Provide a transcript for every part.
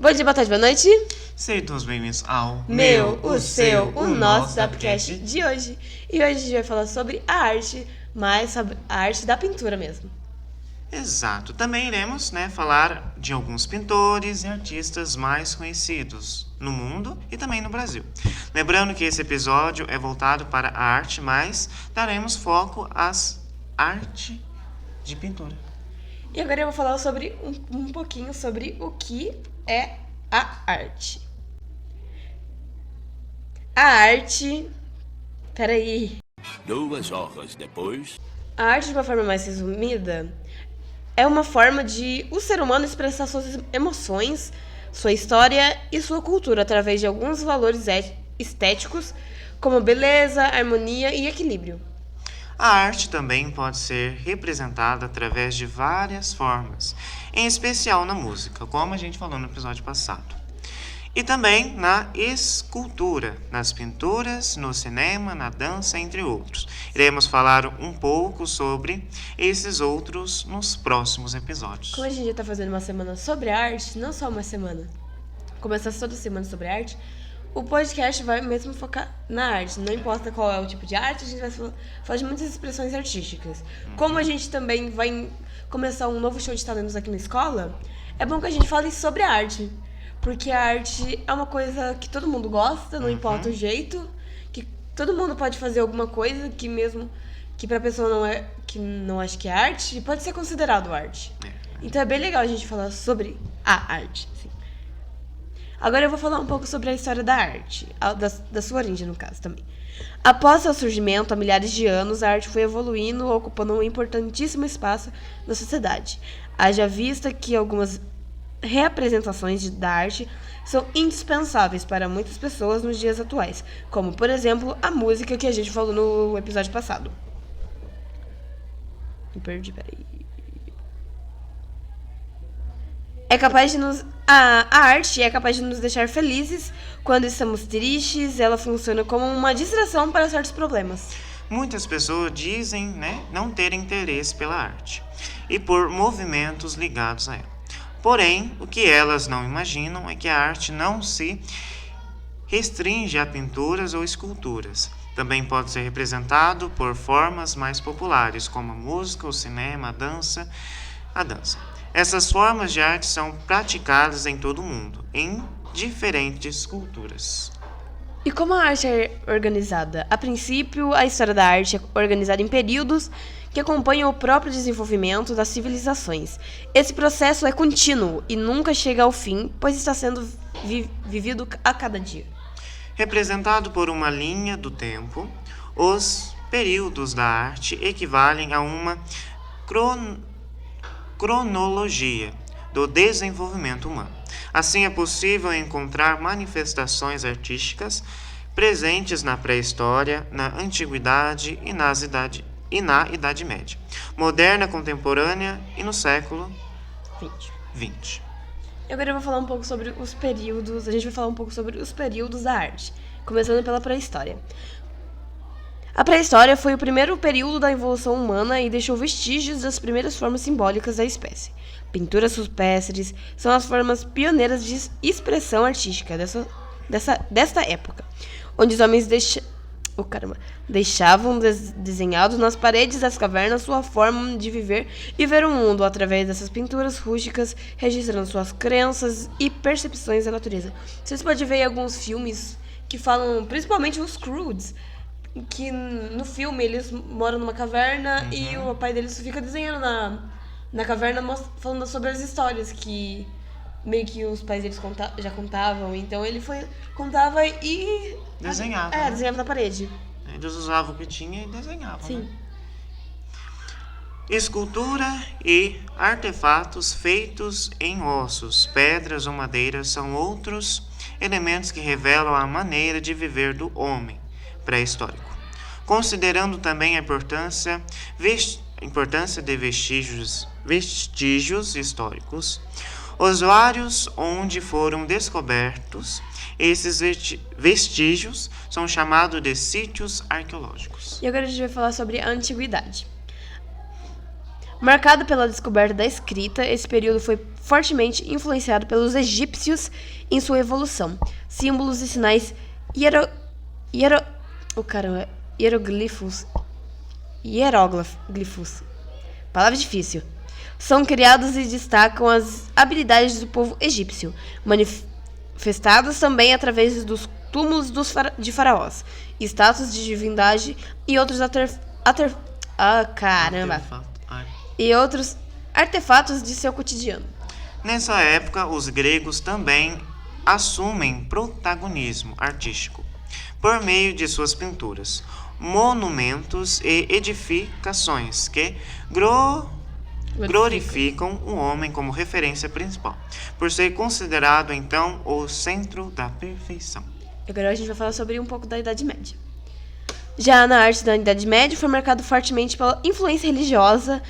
Bom dia, boa tarde, boa noite. Sejam todos bem-vindos ao o nosso podcast de hoje. E hoje a gente vai falar sobre a arte, mas sobre a arte da pintura mesmo. Exato. Também iremos, falar de alguns pintores e artistas mais conhecidos no mundo e também no Brasil. Lembrando que esse episódio é voltado para a arte, mas daremos foco às artes de pintura. E agora eu vou falar sobre um pouquinho sobre o que é a arte. A arte... Peraí. 2 horas depois... A arte, de uma forma mais resumida, é uma forma de o ser humano expressar suas emoções, sua história e sua cultura através de alguns valores estéticos, como beleza, harmonia e equilíbrio. A arte também pode ser representada através de várias formas, em especial na música, como a gente falou no episódio passado. E também na escultura, nas pinturas, no cinema, na dança, entre outros. Iremos falar um pouco sobre esses outros nos próximos episódios. Como a gente já está fazendo uma semana sobre arte, não só uma semana, começar toda semana sobre arte, o podcast vai mesmo focar na arte. Não importa qual é o tipo de arte, a gente vai falar de muitas expressões artísticas. Como a gente também vai começar um novo show de talentos aqui na escola, é bom que a gente fale sobre a arte. Porque a arte é uma coisa que todo mundo gosta, não importa o jeito, que todo mundo pode fazer alguma coisa que mesmo que pra pessoa que não acha que é arte, pode ser considerado arte. Então é bem legal a gente falar sobre a arte. Assim. Agora eu vou falar um pouco sobre a história da arte, da sua origem no caso também. Após seu surgimento, há milhares de anos, a arte foi evoluindo, ocupando um importantíssimo espaço na sociedade. Haja vista que algumas reapresentações da arte são indispensáveis para muitas pessoas nos dias atuais, como, por exemplo, a música que a gente falou no episódio passado. Me perdi, peraí. A arte é capaz de nos deixar felizes quando estamos tristes, ela funciona como uma distração para certos problemas. Muitas pessoas dizem, não ter interesse pela arte e por movimentos ligados a ela. Porém, o que elas não imaginam é que a arte não se restringe a pinturas ou esculturas. Também pode ser representado por formas mais populares, como a música, o cinema, a dança. Essas formas de arte são praticadas em todo o mundo, em diferentes culturas. E como a arte é organizada? A princípio, a história da arte é organizada em períodos que acompanham o próprio desenvolvimento das civilizações. Esse processo é contínuo e nunca chega ao fim, pois está sendo vivido a cada dia. Representado por uma linha do tempo, os períodos da arte equivalem a uma cronologia do desenvolvimento humano. Assim, é possível encontrar manifestações artísticas presentes na pré-história, na antiguidade e na Idade Média, moderna, contemporânea e no século XX. Agora eu vou falar um pouco sobre os períodos. A gente vai falar um pouco sobre os períodos da arte, começando pela pré-história. A pré-história foi o primeiro período da evolução humana e deixou vestígios das primeiras formas simbólicas da espécie. Pinturas rupestres são as formas pioneiras de expressão artística desta época, onde os homens deixavam desenhados nas paredes das cavernas sua forma de viver e ver o mundo através dessas pinturas rústicas, registrando suas crenças e percepções da natureza. Vocês podem ver alguns filmes que falam, principalmente os Croods, que no filme eles moram numa caverna e o pai deles fica desenhando na caverna, falando sobre as histórias que meio que os pais deles já contavam. Então ele contava e desenhava. Desenhava na parede. Eles usavam o que tinha e desenhavam. Sim. Escultura e artefatos feitos em ossos, pedras ou madeira são outros elementos que revelam a maneira de viver do homem pré-histórico. Considerando também a importância de vestígios históricos, os vários onde foram descobertos, esses vestígios são chamados de sítios arqueológicos. E agora a gente vai falar sobre a antiguidade. Marcado pela descoberta da escrita, esse período foi fortemente influenciado pelos egípcios em sua evolução. Símbolos e sinais hieróglifos. Palavra difícil. São criados e destacam as habilidades do povo egípcio, manifestadas também através dos túmulos de faraós, estátuas de divindade e outros artefatos de seu cotidiano. Nessa época, os gregos também assumem protagonismo artístico por meio de suas pinturas, monumentos e edificações que glorificam o homem como referência principal, por ser considerado então o centro da perfeição. Agora a gente vai falar sobre um pouco da Idade Média. Já na arte da Idade Média foi marcado fortemente pela influência religiosa,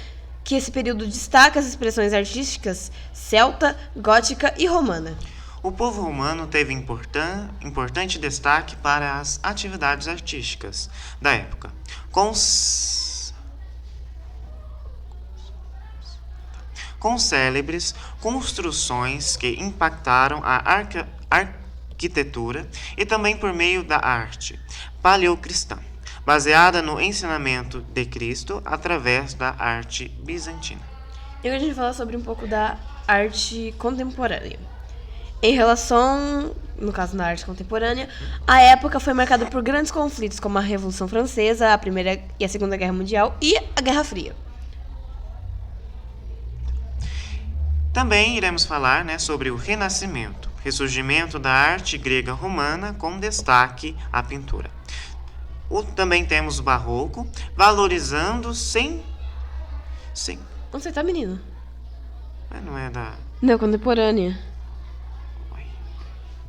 que esse período destaca as expressões artísticas celta, gótica e romana. O povo romano teve importante destaque para as atividades artísticas da época, com célebres construções que impactaram a arquitetura e também por meio da arte paleocristã, baseada no ensinamento de Cristo através da arte bizantina. E agora a gente vai falar sobre um pouco da arte contemporânea. Em relação, no caso na arte contemporânea, a época foi marcada por grandes conflitos como a Revolução Francesa, a Primeira e a Segunda Guerra Mundial e a Guerra Fria. Também iremos falar, sobre o Renascimento, ressurgimento da arte grega romana com destaque à pintura. Também temos o Barroco, valorizando sem... Onde você tá, menino? Não é da... Não, contemporânea.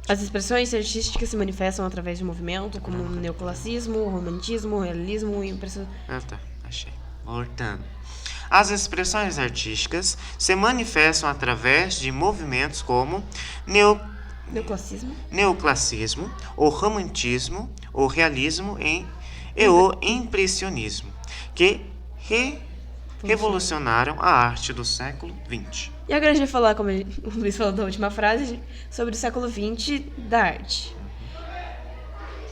As expressões artísticas se manifestam através de movimento, como o neoclassicismo, o romantismo, o realismo e o impressionismo. Achei. Voltando. As expressões artísticas se manifestam através de movimentos como neoclassicismo, o romantismo, o realismo e o impressionismo, que revolucionaram a arte do século XX. E agora a gente vai falar, como o Luiz falou na última frase, sobre o século XX da arte.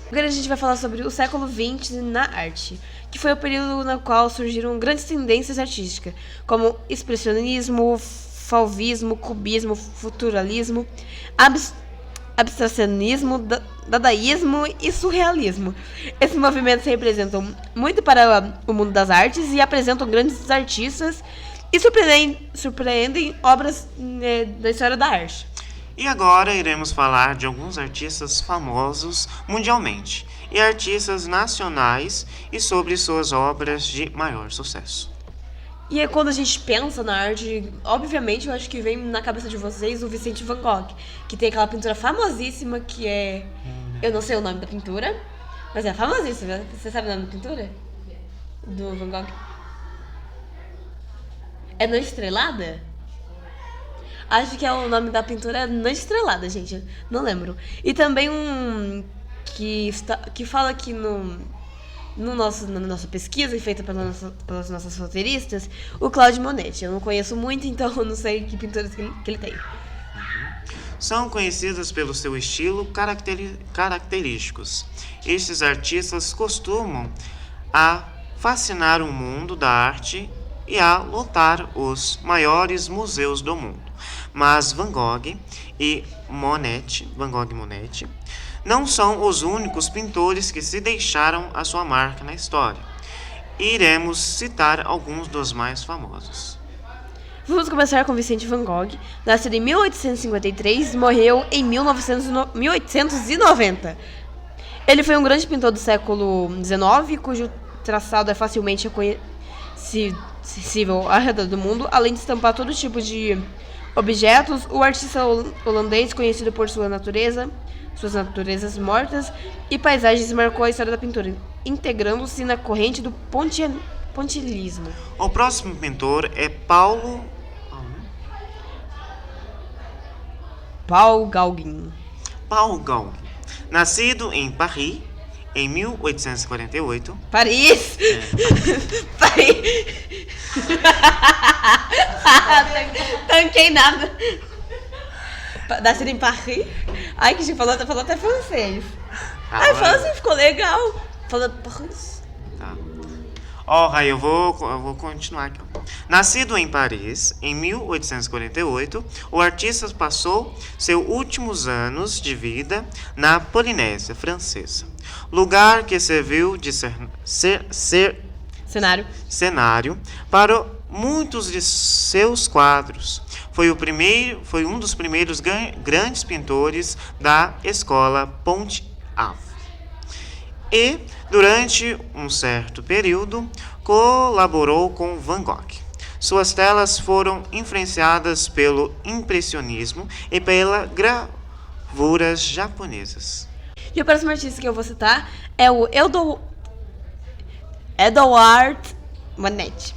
Agora a gente vai falar sobre o século XX na arte, que foi o período no qual surgiram grandes tendências artísticas, como expressionismo, fauvismo, cubismo, futuralismo, abstracionismo, dadaísmo e surrealismo. Esses movimentos representam muito para o mundo das artes e apresentam grandes artistas e surpreendem obras da história da arte. E agora iremos falar de alguns artistas famosos mundialmente e artistas nacionais e sobre suas obras de maior sucesso. E é quando a gente pensa na arte, obviamente eu acho que vem na cabeça de vocês o Vicente Van Gogh, que tem aquela pintura famosíssima que é... Eu não sei o nome da pintura, mas é famosíssima. Você sabe o nome da pintura? Do Van Gogh? É Noite Estrelada? Acho que o nome da pintura é Noite Estrelada, gente. Não lembro. E também um que fala aqui na nossa pesquisa feita pelas nossas roteiristas, o Claude Monet. Eu não conheço muito, então eu não sei que pinturas que ele tem. São conhecidas pelo seu estilo característicos. Estes artistas costumam a fascinar o mundo da arte e a lotar os maiores museus do mundo. Mas Van Gogh e Monet não são os únicos pintores que se deixaram a sua marca na história. Iremos citar alguns dos mais famosos. Vamos começar com Vicente Van Gogh, nascido em 1853 e morreu em 1890. Ele foi um grande pintor do século XIX, cujo traçado é facilmente reconhecível ao redor do mundo, além de estampar todo tipo de objetos. O artista holandês, conhecido por suas naturezas mortas e paisagens, marcou a história da pintura, integrando-se na corrente do pontilhismo. O próximo pintor é Paul Gauguin. Nascido em Paris Em 1848, Paris! Paris! Tanquei nada. Nascida em Paris? Ai, que a gente falou até francês. Ai, fala assim, ficou legal. Fala Paris. Tá. Ó, eu vou continuar aqui. Ó. Nascido em Paris, em 1848, o artista passou seus últimos anos de vida na Polinésia Francesa, lugar que serviu de cenário para muitos de seus quadros. Foi um dos primeiros grandes pintores da escola Pont-Aven. E, durante um certo período, colaborou com Van Gogh. Suas telas foram influenciadas pelo impressionismo e pelas gravuras japonesas. E o próximo artista que eu vou citar é o Edouard Manet.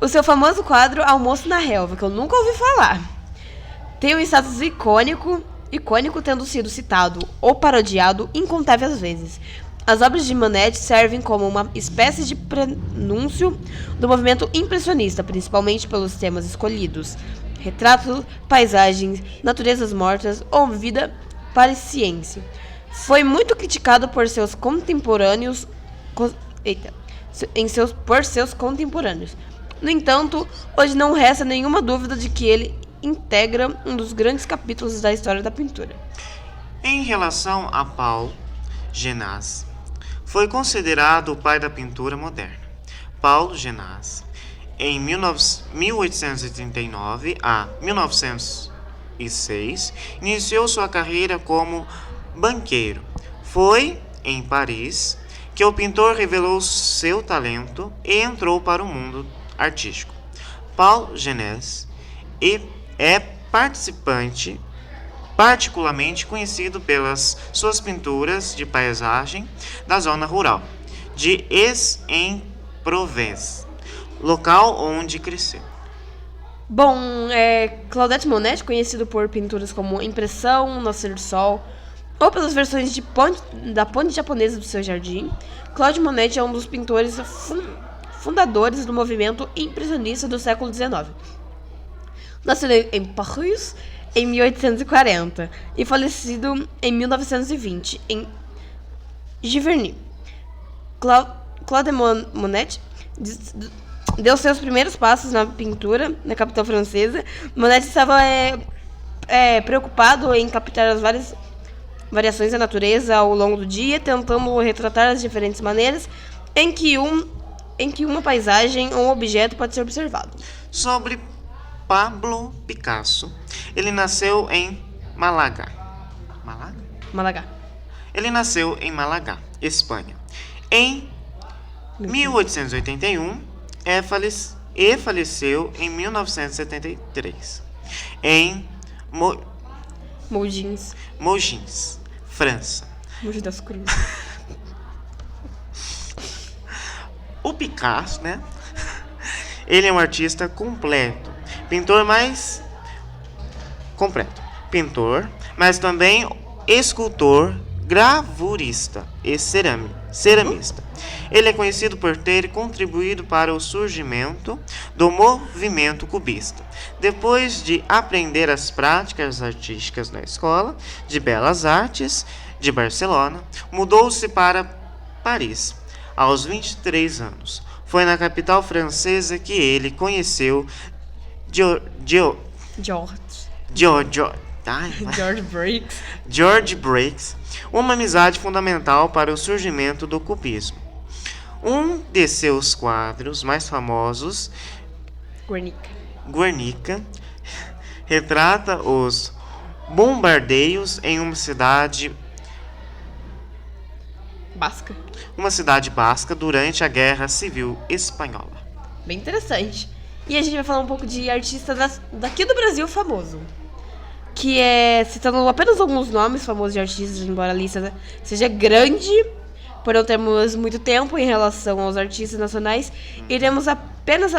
O seu famoso quadro Almoço na Relva, que eu nunca ouvi falar, tem um status icônico tendo sido citado ou parodiado incontáveis vezes. As obras de Manet servem como uma espécie de prenúncio do movimento impressionista, principalmente pelos temas escolhidos: retratos, paisagens, naturezas mortas ou vida parisiense. Foi muito criticado por seus contemporâneos. No entanto, hoje não resta nenhuma dúvida de que ele integra um dos grandes capítulos da história da pintura. Em relação a Paul Genas, foi considerado o pai da pintura moderna. Paul Genas, em 1839 a 1906, iniciou sua carreira como banqueiro. Foi em Paris que o pintor revelou seu talento e entrou para o mundo artístico. Paul Genas é particularmente conhecido pelas suas pinturas de paisagem da zona rural de Aix-en-Provence, local onde cresceu. Bom, Claudette Monet, conhecido por pinturas como Impressão, Nascer do Sol, ou pelas versões da ponte japonesa do seu jardim, Claude Monet é um dos pintores fundadores do movimento impressionista do século XIX. Nascido em Paris em 1840 e falecido em 1920 em Giverny. Claude Monet deu seus primeiros passos na pintura na capital francesa. Monet estava preocupado em captar as várias variações da natureza ao longo do dia, tentando retratar as diferentes maneiras em que uma paisagem ou um objeto pode ser observado. Sobre Pablo Picasso, ele nasceu em Málaga. Ele nasceu em Málaga, Espanha, em 1881 e faleceu em 1973 em Mougins, França. Mogi das Cruzes. O Picasso, né? Ele é um artista completo. Pintor, mas também escultor, gravurista e ceramista. Ele é conhecido por ter contribuído para o surgimento do movimento cubista. Depois de aprender as práticas artísticas na Escola de Belas Artes de Barcelona, mudou-se para Paris aos 23 anos. Foi na capital francesa que ele conheceu George Braques, uma amizade fundamental para o surgimento do cubismo. Um de seus quadros mais famosos, Guernica, retrata os bombardeios em uma cidade basca durante a Guerra Civil Espanhola. Bem interessante. E a gente vai falar um pouco de artista daqui do Brasil famoso, que citando apenas alguns nomes famosos de artistas, embora a lista seja grande, por não termos muito tempo em relação aos artistas nacionais, iremos apenas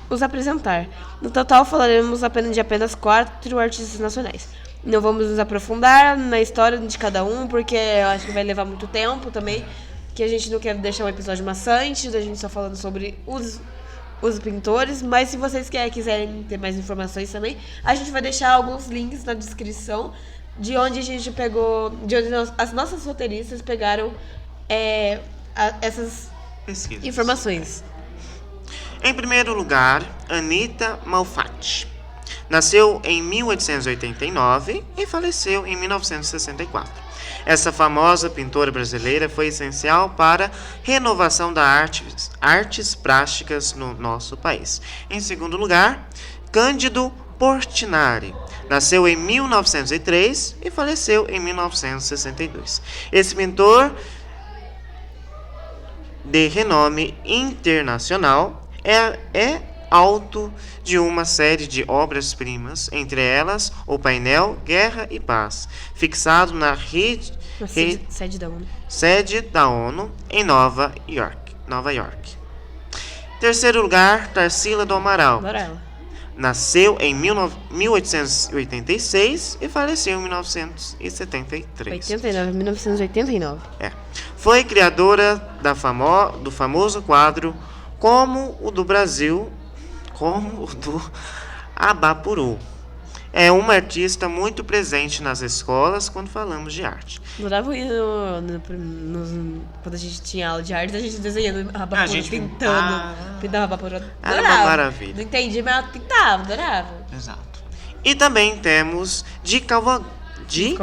os apresentar. No total, falaremos apenas 4 artistas nacionais. Não vamos nos aprofundar na história de cada um, porque eu acho que vai levar muito tempo também. Que a gente não quer deixar um episódio maçante, da gente só falando sobre os pintores. Mas se vocês quiserem ter mais informações também, a gente vai deixar alguns links na descrição de onde a gente pegou, de onde as nossas roteiristas pegaram essas Pesquisas. informações. Em primeiro lugar, Anita Malfatti. Nasceu em 1889 e faleceu em 1964. Essa famosa pintora brasileira foi essencial para a renovação das artes plásticas no nosso país. Em segundo lugar, Cândido Portinari. Nasceu em 1903 e faleceu em 1962. Esse pintor de renome internacional é autor de uma série de obras-primas, entre elas o painel Guerra e Paz, fixado na Sede da ONU. sede da ONU em Nova York. Terceiro lugar, Tarsila do Amaral. Adoro ela. Nasceu em 1886 e faleceu em 1973. 1989. Foi criadora do famoso quadro Como o do Brasil, como o do Abapuru. É uma artista muito presente nas escolas quando falamos de arte. Adorava ir quando a gente tinha aula de arte, a gente desenhando a Abapuru, gente pintava a Abapuru. Era Adorava. uma maravilha. Não entendi, mas ela pintava, adorava. Exato. E também temos Cavalcante.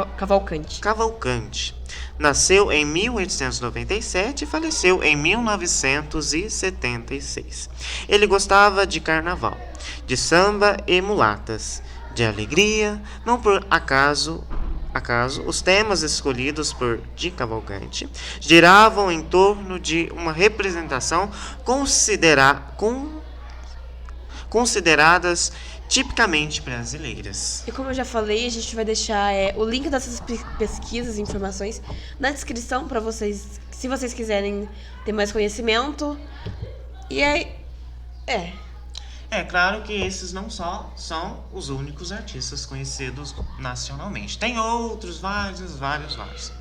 Cavalcante. Nasceu em 1897 e faleceu em 1976. Ele gostava de carnaval, de samba e mulatas, de alegria. Não por acaso, os temas escolhidos por Di Cavalcante giravam em torno de uma representação consideradas tipicamente brasileiras. E como eu já falei, a gente vai deixar o link dessas pesquisas e informações na descrição para vocês, se vocês quiserem ter mais conhecimento. E aí, É claro que esses não só são os únicos artistas conhecidos nacionalmente. Tem outros, vários,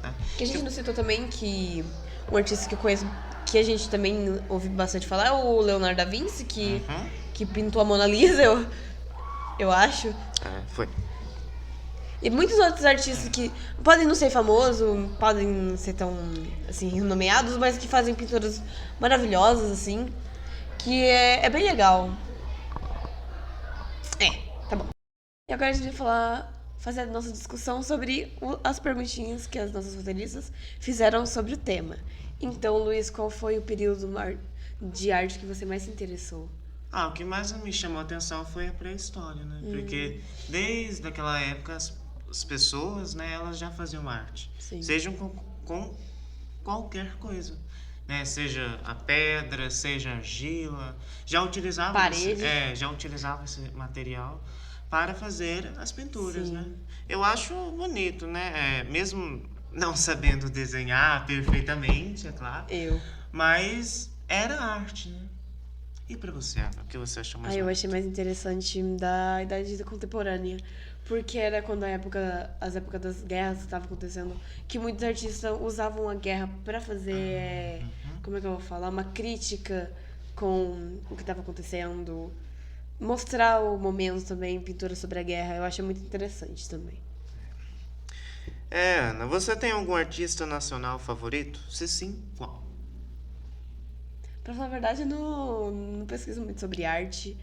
né? Que a gente não citou também que um artista que eu conheço, que a gente também ouve bastante falar, é o Leonardo da Vinci, que pintou a Mona Lisa, eu acho. Foi. E muitos outros artistas que podem não ser famosos, podem não ser tão, assim, renomeados, mas que fazem pinturas maravilhosas, assim, que é bem legal. Tá bom. E agora a gente vai fazer a nossa discussão sobre as perguntinhas que as nossas roteiristas fizeram sobre o tema. Então, Luiz, qual foi o período de arte que você mais se interessou? O que mais me chamou a atenção foi a pré-história, né? Porque desde aquela época as pessoas, né, elas já faziam arte. Sim. Sejam com qualquer coisa, né? Seja a pedra, seja a argila, já utilizavam Parede. já utilizavam esse material para fazer as pinturas, Sim. né? Eu acho bonito, né? Mesmo não sabendo desenhar perfeitamente, é claro. Mas era arte, né? E pra você, Ana, o que você achou mais Eu bonito? achei mais interessante da idade contemporânea, porque era quando as épocas das guerras estavam acontecendo, que muitos artistas usavam a guerra pra fazer, como é que eu vou falar, uma crítica com o que estava acontecendo, mostrar o momento também, pintura sobre a guerra, eu acho muito interessante também. Ana, você tem algum artista nacional favorito? Se sim, qual? Pra falar a verdade, eu não pesquiso muito sobre arte,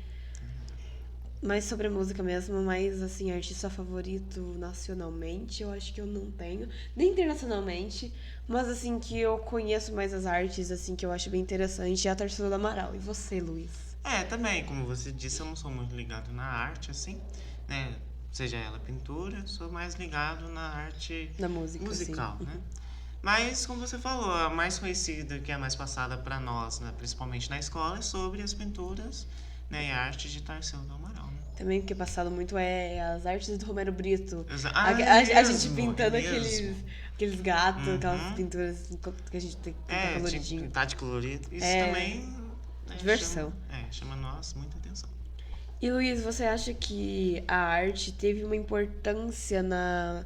mais sobre música mesmo, mas, assim, artista favorito nacionalmente, eu acho que eu não tenho, nem internacionalmente, mas, assim, que eu conheço mais as artes, assim, que eu acho bem interessante, é a Tarsila do Amaral. E você, Luiz? Também, como você disse, eu não sou muito ligado na arte, assim, né? Seja ela pintura, sou mais ligado na arte Da música, musical, sim. né? Mas, como você falou, a mais conhecida, que é mais passada para nós, né, principalmente na escola, é sobre as pinturas, né, e a arte de Tarsila do Amaral, né? Também o que é passado muito é as artes do Romero Brito. Ah, A gente mesmo, pintando mesmo. aqueles gatos, aquelas pinturas que a gente tem que pintar Tinha que coloridinho. pintar de colorido. Isso também... né, Diversão. chama nós muita atenção. E Luiz, você acha que a arte teve uma importância na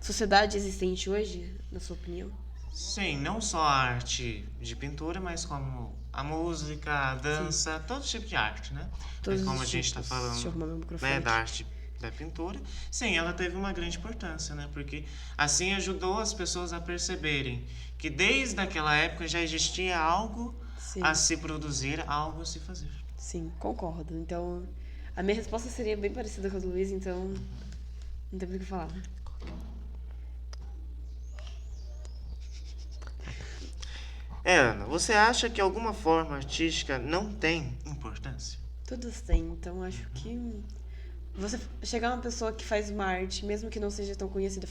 sociedade existente hoje, na sua opinião? Sim, não só a arte de pintura, mas como a música, a Sim, dança, todo tipo de arte, né? Mas todos como a os gente está tipos. Deixa eu falando, arrumar meu microfone né, da aqui. arte da pintura, sim, ela teve uma grande importância, né? Porque assim ajudou as pessoas a perceberem que desde aquela época já existia algo a Sim, se produzir, algo a se fazer. sim, concordo. Então, a minha resposta seria bem parecida com a do Luiz, então não tem muito o que falar. Ana, você acha que alguma forma artística não tem importância? Todos têm, então acho que você chegar uma pessoa que faz uma arte, mesmo que não seja tão conhecida,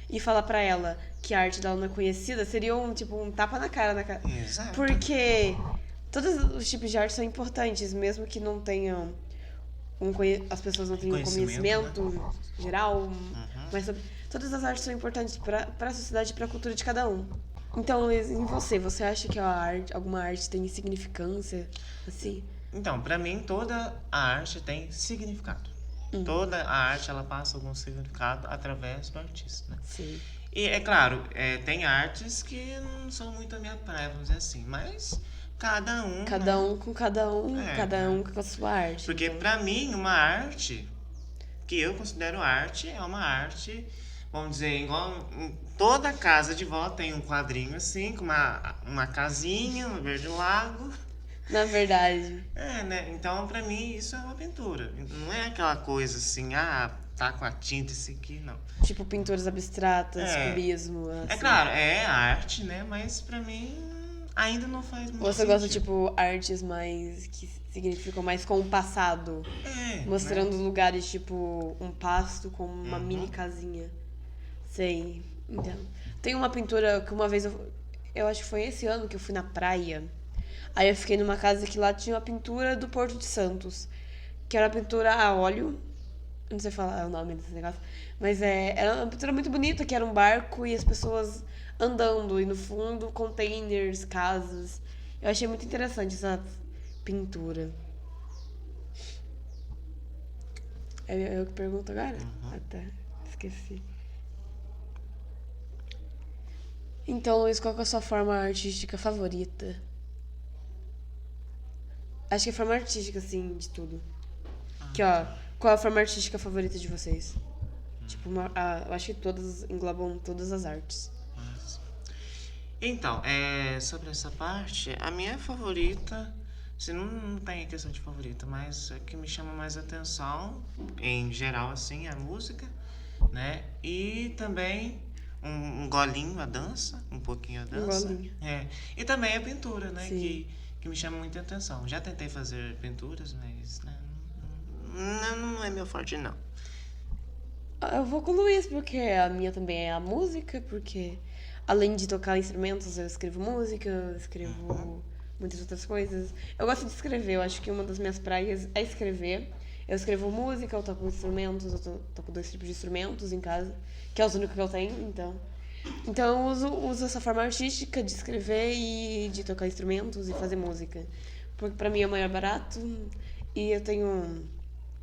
e falar pra ela que a arte dela não é conhecida, seria um tapa na cara, Exato. Porque todos os tipos de arte são importantes, mesmo que não tenham as pessoas não tenham um Conhecimento, né? conhecimento geral, mas todas as artes são importantes para a sociedade e para a cultura de cada um. Então, Luiz, em você acha que alguma arte tem significância, assim? Então, para mim, toda a arte tem significado. Toda a arte ela passa algum significado através do artista, né? Sim. E é claro, tem artes que não são muito a minha praia, vamos dizer assim, mas cada um, Cada né? um com cada um, É, cada um né? com a sua arte. Porque Então, pra mim, uma arte que eu considero arte é uma arte, vamos dizer, igual toda casa de vó tem um quadrinho assim, com uma casinha, um verde lago. na verdade, É, né? Então, pra mim, isso é uma pintura. Não é aquela coisa assim, tá com a tinta esse aqui, não. tipo pinturas abstratas, É, cubismo, é assim. claro, é arte, né? Mas pra mim, ainda não faz muito Você gosta, sentido. tipo, artes mais que significam mais com o passado, É, mostrando né? lugares, tipo, um pasto com uma mini casinha. Sei, entendo. Tem uma pintura que uma vez eu acho que foi esse ano que eu fui na praia. Aí eu fiquei numa casa que lá tinha uma pintura do Porto de Santos, que era uma pintura a óleo. Eu não sei falar o nome desse negócio, mas era uma pintura muito bonita, que era um barco e as pessoas andando, e no fundo containers, casas. Eu achei muito interessante essa pintura. É eu que pergunto agora? Até esqueci. Então, Luiz, qual que é a sua forma artística favorita? Acho que é forma artística, assim, de tudo. Que, ó, qual é a forma artística favorita de vocês? Tipo, eu acho que todas englobam todas as artes. Mas- Então, sobre essa parte, a minha favorita, se não tem questão de favorita, mas a que me chama mais atenção, em geral, assim, é a música, né? E também um golinho a dança, um pouquinho a dança. golinho. E também a pintura, né? Sim. Que me chama muita atenção. Já tentei fazer pinturas, mas né, não é meu forte, não. Eu vou com o Luiz, porque a minha também é a música, porque além de tocar instrumentos, eu escrevo música, eu escrevo muitas outras coisas. Eu gosto de escrever, eu acho que uma das minhas praias é escrever. Eu escrevo música, eu toco instrumentos, eu toco dois tipos de instrumentos em casa, que é os únicos que eu tenho, então. Então eu uso essa forma artística de escrever e de tocar instrumentos e fazer música. Porque pra mim é o maior barato e eu tenho.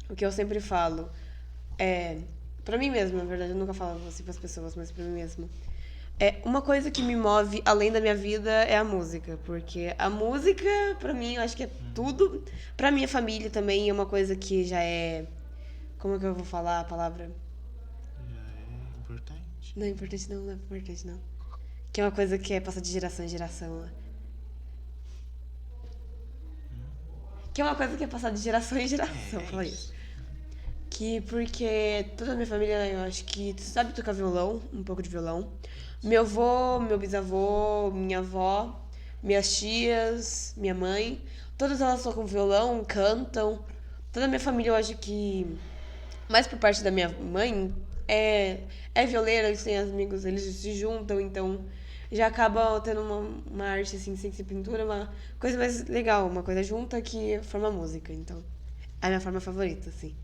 O que eu sempre falo é. Pra mim mesma, na verdade, eu nunca falo assim pras pessoas, mas pra mim mesma. Uma coisa que me move além da minha vida é a música, porque a música, pra mim, eu acho que é tudo. Pra minha família também é uma coisa que já é. Como é que eu vou falar a palavra? Já é importante. Não é importante não, não é importante não. Que é uma coisa que é passar de geração em geração. Né? Que é uma coisa que é passar de geração em geração, É fala isso. isso. Que porque toda a minha família, eu acho que sabe tocar violão, um pouco de violão. Meu avô, meu bisavô, minha avó, minhas tias, minha mãe, todas elas tocam violão, cantam. Toda a minha família, eu acho que, mais por parte da minha mãe, é violeira, eles têm amigos, eles se juntam, então já acaba tendo uma arte assim, sem ser pintura, uma coisa mais legal, uma coisa junta que forma música, então. É a minha forma favorita, assim.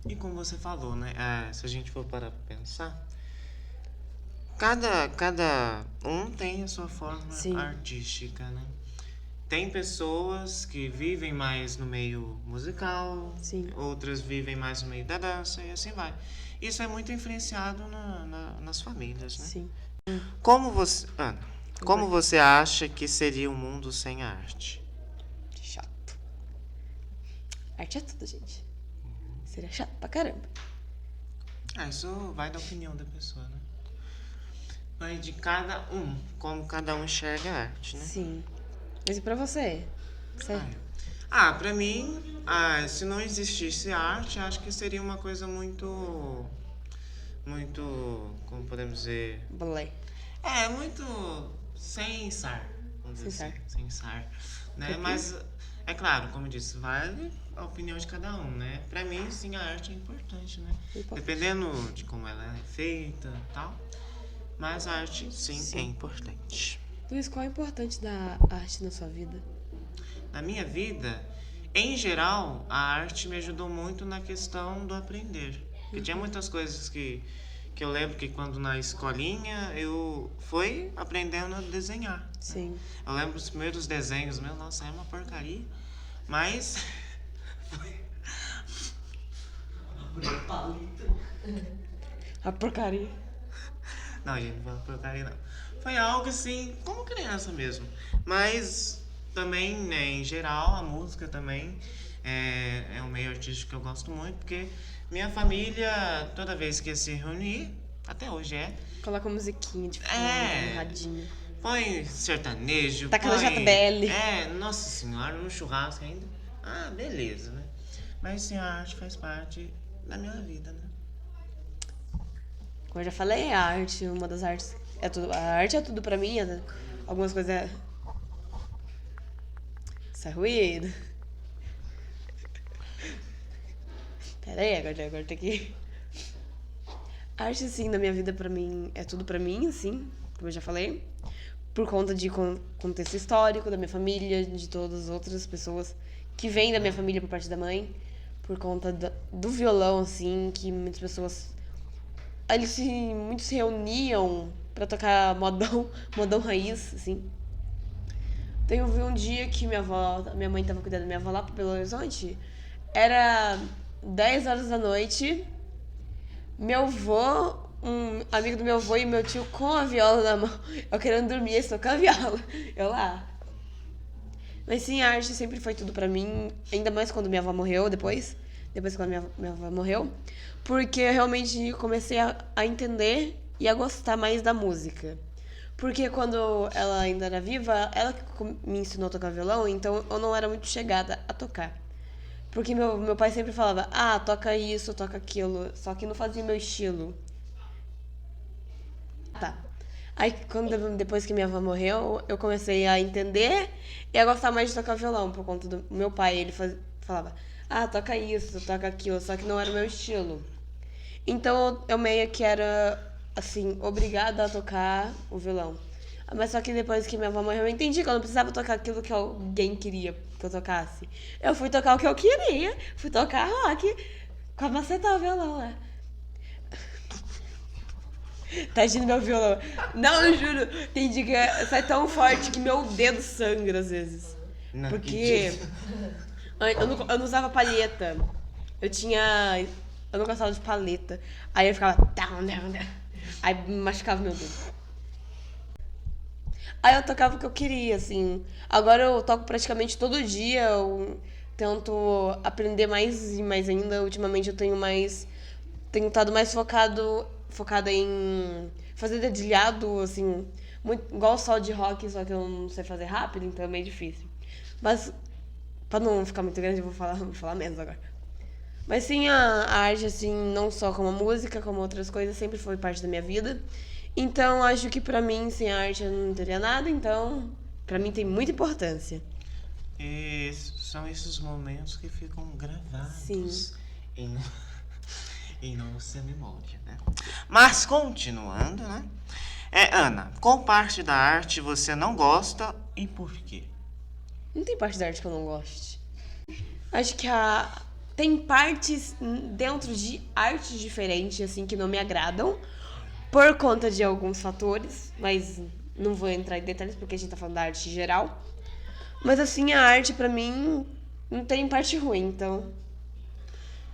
E como você falou, né? Se a gente for para pensar, cada um tem a sua forma Sim. artística, né? Tem pessoas que vivem mais no meio musical, Sim. outras vivem mais no meio da dança e assim vai. Isso é muito influenciado nas famílias, né? Sim. Ana, como você acha que seria um mundo sem arte? Chato. Arte é tudo, gente. Seria chato pra caramba. Isso vai da opinião da pessoa, né? Vai de cada um, como cada um enxerga a arte, né? Sim. Mas e pra você? Pra mim, se não existisse arte, acho que seria uma coisa muito, como podemos dizer, Blé. muito sem sar, vamos dizer Sem assim, sem sar, né? Por quê? Mas é claro, como eu disse, vale a opinião de cada um, né? Pra mim, sim, a arte é importante, né? Importante. Dependendo de como ela é feita, e tal. Mas a arte, sim, é importante. Luiz, qual é o importante da arte na sua vida? Na minha vida, em geral, a arte me ajudou muito na questão do aprender. Porque tinha muitas coisas que eu lembro que quando na escolinha eu fui aprendendo a desenhar. Né? Sim. Eu lembro os primeiros desenhos meus, nossa, é uma porcaria. Mas... A porcaria. Não, gente, não foi uma porcaria não. Foi algo assim, como criança mesmo. Mas também, né, em geral, a música também é um meio artístico que eu gosto muito, porque minha família, toda vez que ia se reunir, até hoje Coloca uma musiquinha de fundo, É. um radinho. põe sertanejo, Taca na põe... JBL. Nossa senhora, no churrasco ainda. Beleza, né? Mas sim, a arte faz parte da minha vida, né? Como eu já falei, a arte, uma das artes é tudo. A arte é tudo pra mim. Algumas coisas é. Isso é ruído. Pera aí, agora tem que. A arte, sim, na minha vida, pra mim, é tudo pra mim, sim, como eu já falei. Por conta de contexto histórico, da minha família, de todas as outras pessoas que vêm da minha família por parte da mãe. Por conta do violão, assim, que muitas pessoas. Muitos se reuniam pra tocar modão raiz, assim. Então eu vi um dia que minha mãe tava cuidando da minha avó lá pro Belo Horizonte. Era 10 horas da noite. Meu avô, um amigo do meu avô e meu tio com a viola na mão. Eu querendo dormir, eles tocando a viola. Eu lá. Mas sim, a arte sempre foi tudo pra mim. Ainda mais quando minha avó morreu depois quando minha avó morreu. Porque eu realmente comecei a entender e a gostar mais da música. Porque quando ela ainda era viva, ela que me ensinou a tocar violão, então eu não era muito chegada a tocar. Porque meu pai sempre falava, toca isso, toca aquilo, só que não fazia o meu estilo. Tá. Aí, depois que minha avó morreu, eu comecei a entender e a gostar mais de tocar violão, por conta do meu pai. Ele falava, toca isso, toca aquilo, só que não era o meu estilo. Então, eu meio que era, assim, obrigada a tocar o violão. Mas só que depois que minha avó morreu, eu entendi que eu não precisava tocar aquilo que alguém queria que eu tocasse. Eu fui tocar o que eu queria, fui tocar rock, com a macetar o violão, né? Tadinho do meu violão. Não, eu juro, tem dia que sai tão forte que meu dedo sangra às vezes. Não Porque eu não usava palheta. Eu não gostava de paleta. Aí eu ficava down. Aí machucava meu dedo. Aí eu tocava o que eu queria, assim. Agora eu toco praticamente todo dia. Eu tento aprender mais e mais ainda. Ultimamente eu tenho estado mais focada em fazer dedilhado, assim, muito, igual solo de rock, só que eu não sei fazer rápido, então é meio difícil. Mas, pra não ficar muito grande, eu vou falar menos agora. Mas sim, a arte, assim, não só como a música, como outras coisas, sempre foi parte da minha vida. Então, acho que pra mim, sem a arte, eu não teria nada, então, pra mim tem muita importância. E são esses momentos que ficam gravados Sim. em nossa memória, né? Mas, continuando, né? Ana, qual parte da arte você não gosta e por quê? Não tem parte da arte que eu não goste. Acho que tem partes dentro de artes diferentes, assim, que não me agradam. Por conta de alguns fatores. Mas não vou entrar em detalhes porque a gente tá falando da arte geral. Mas assim, a arte pra mim não tem parte ruim, então.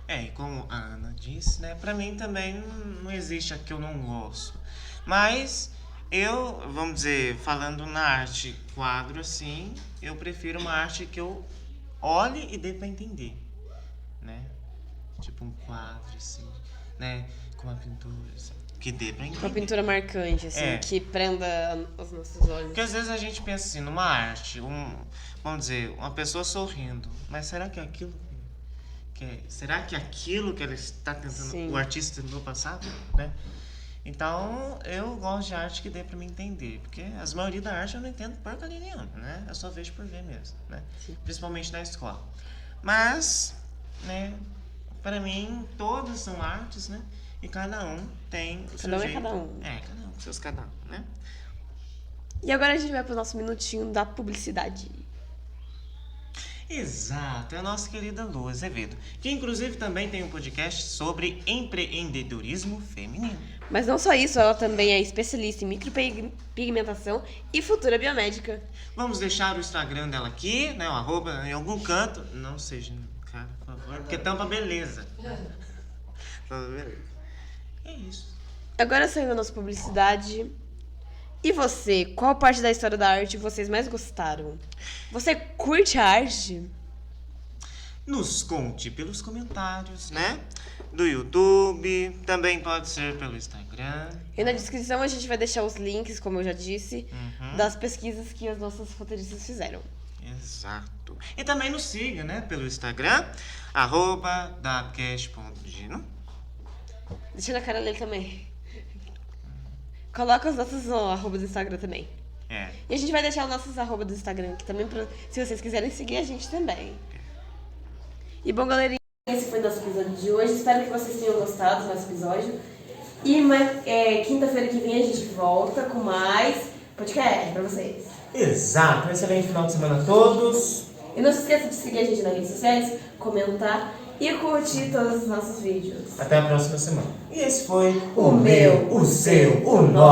E como a Ana disse, né? Pra mim também não existe a que eu não gosto. Mas eu, vamos dizer, falando na arte quadro assim, eu prefiro uma arte que eu olhe e dê pra entender, né? Tipo um quadro, assim, né? Com uma pintura, assim, que dê pra entender. Uma pintura marcante, assim, que prenda os nossos olhos. Porque às vezes a gente pensa assim, numa arte, vamos dizer, uma pessoa sorrindo, mas será que é aquilo será que é aquilo que ela está tentando, o artista tentou passar, né? Então, eu gosto de arte que dê pra me entender, porque as maioria da arte eu não entendo porcaria nenhuma, né? Eu só vejo por ver mesmo, né? Sim. Principalmente na escola. Mas, né, para mim, todas são artes, né? E cada um tem o seu Cada um é jeito. cada um. Cada um, seus cada um, né? E agora a gente vai pro nosso minutinho da publicidade. Exato, é a nossa querida Lu Azevedo, que inclusive também tem um podcast sobre empreendedorismo feminino. Mas não só isso, ela também é especialista em micropigmentação e futura biomédica. Vamos deixar o Instagram dela aqui, né? O arroba em algum canto. Não seja, cara, por favor, porque tampa beleza. Tampa beleza. É isso. Agora saindo da nossa publicidade. E você, qual parte da história da arte vocês mais gostaram? Você curte a arte? Nos conte pelos comentários, né? Do YouTube, também pode ser pelo Instagram. E na descrição a gente vai deixar os links, como eu já disse, das pesquisas que as nossas roteiristas fizeram. Exato. E também nos siga, né? Pelo Instagram, @dabcast.gino. Deixa na cara dele também. Coloca os nossos arroba do Instagram também. E a gente vai deixar os nossos arroba do Instagram aqui também, se vocês quiserem seguir a gente também. E bom, galerinha, esse foi o nosso episódio de hoje. Espero que vocês tenham gostado do nosso episódio. E quinta-feira que vem a gente volta com mais podcast pra vocês. Exato. Um excelente final de semana a todos. E não se esqueça de seguir a gente nas redes sociais, comentar e curtir todos os nossos vídeos. Até a próxima semana. E esse foi o meu, o seu, o nosso.